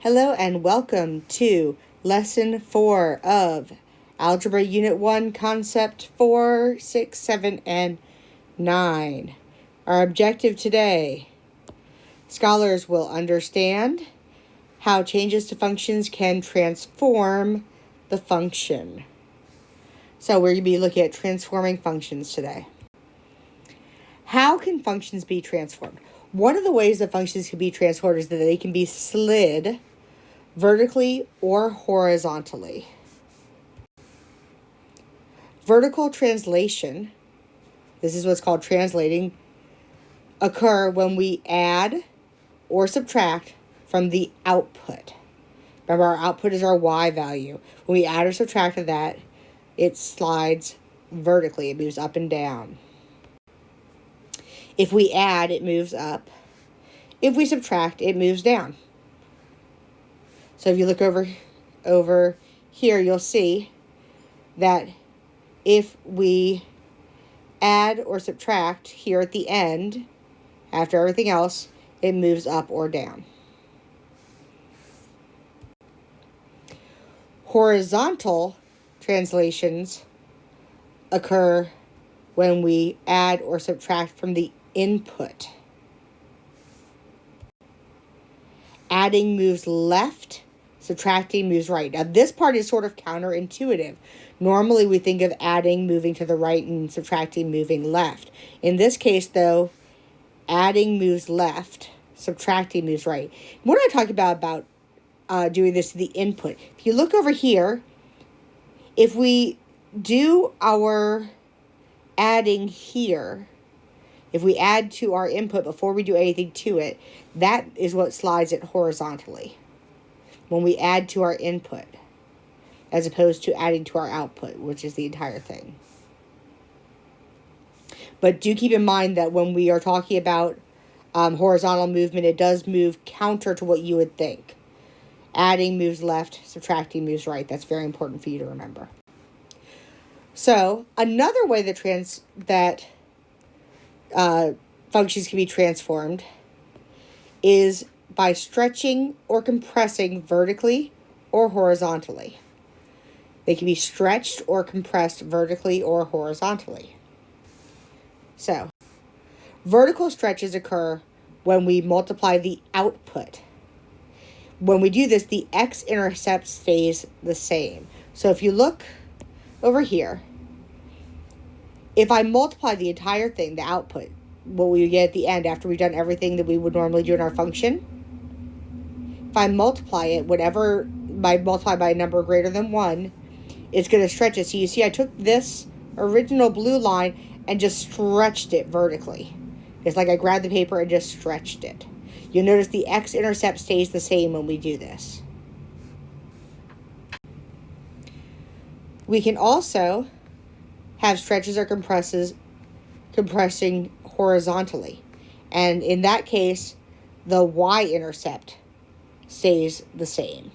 Hello and welcome to Lesson 4 of Algebra Unit 1, Concept 4, 6, 7, and 9. Our objective today: scholars will understand how changes to functions can transform the function. So we're going to be looking at transforming functions today. How can functions be transformed? One of the ways that functions can be transformed is that they can be slid vertically or horizontally. Vertical translation, this is what's called translating, occur when we add or subtract from the output. Remember, our output is our y value. When we add or subtract that, it slides vertically. It moves up and down. If we add, it moves up. If we subtract, it moves down. So if you look over here, you'll see that if we add or subtract here at the end, after everything else, it moves up or down. Horizontal translations occur when we add or subtract from the input. Adding moves left, subtracting moves right. Now, this part is sort of counterintuitive. Normally, we think of adding moving to the right and subtracting moving left. In this case, though, adding moves left, subtracting moves right. What I talk about doing this to the input. If you look over here, if we do our adding here, if we add to our input before we do anything to it, that is what slides it horizontally. When we add to our input, as opposed to adding to our output, which is the entire thing. But do keep in mind that when we are talking about horizontal movement, it does move counter to what you would think. Adding moves left, subtracting moves right. That's very important for you to remember. So another way that functions can be transformed is by stretching or compressing vertically or horizontally. They can be stretched or compressed vertically or horizontally. So, vertical stretches occur when we multiply the output. When we do this, the x-intercept stays the same. So if you look over here, if I multiply the entire thing, the output, what we get at the end after we've done everything that we would normally do in our function, if I multiply it, whatever I multiply by a number greater than 1, it's going to stretch it. So you see I took this original blue line and just stretched it vertically. It's like I grabbed the paper and just stretched it. You'll notice the x-intercept stays the same when we do this. We can also have stretches or compressing horizontally. And in that case, the y-intercept stays the same.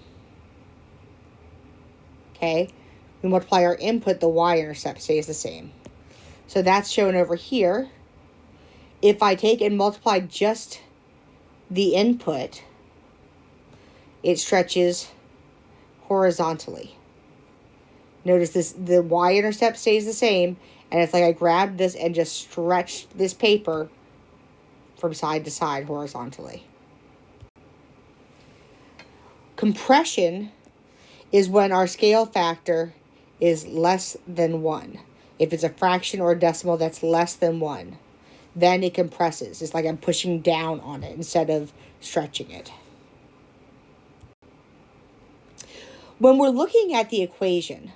Okay? We multiply our input, the y-intercept stays the same. So that's shown over here. If I take and multiply just the input, it stretches horizontally. Notice this, the y-intercept stays the same, and it's like I grabbed this and just stretched this paper from side to side horizontally. Compression is when our scale factor is less than 1. If it's a fraction or a decimal that's less than 1, then it compresses. It's like I'm pushing down on it instead of stretching it. When we're looking at the equation,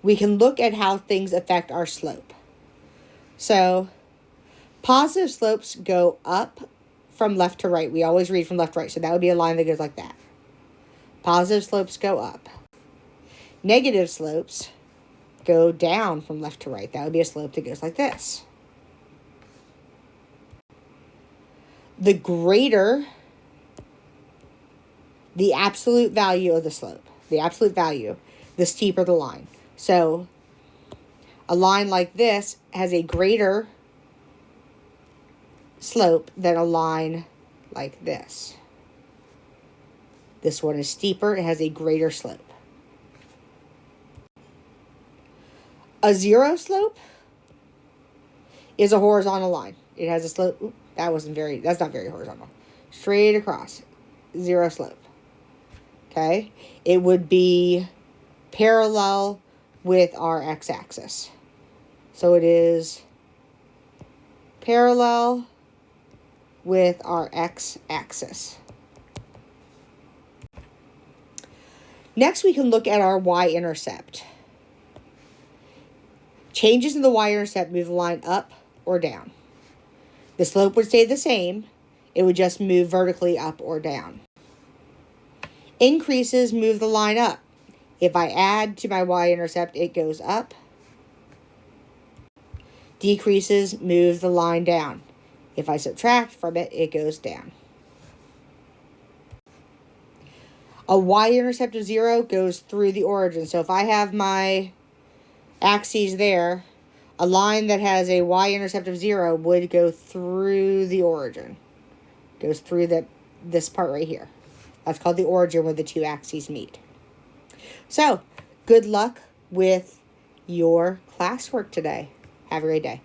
we can look at how things affect our slope. So, positive slopes go up from left to right. We always read from left to right, so that would be a line that goes like that. Positive slopes go up. Negative slopes go down from left to right. That would be a slope that goes like this. The greater the absolute value of the slope, the absolute value, the steeper the line. So a line like this has a greater slope than a line like this. This one is steeper. It has a greater slope. A zero slope is a horizontal line. It has a slope. Ooh, that's not very horizontal. Straight across. Zero slope. Okay? It would be parallel with our x-axis. So it is parallel with our x-axis. Next, we can look at our y-intercept. Changes in the y-intercept move the line up or down. The slope would stay the same. It would just move vertically up or down. Increases move the line up. If I add to my y-intercept, it goes up. Decreases move the line down. If I subtract from it, it goes down. A y-intercept of 0 goes through the origin. So if I have my axes there, a line that has a y-intercept of 0 would go through the origin. Goes through this part right here. That's called the origin where the two axes meet. So, good luck with your classwork today. Have a great day.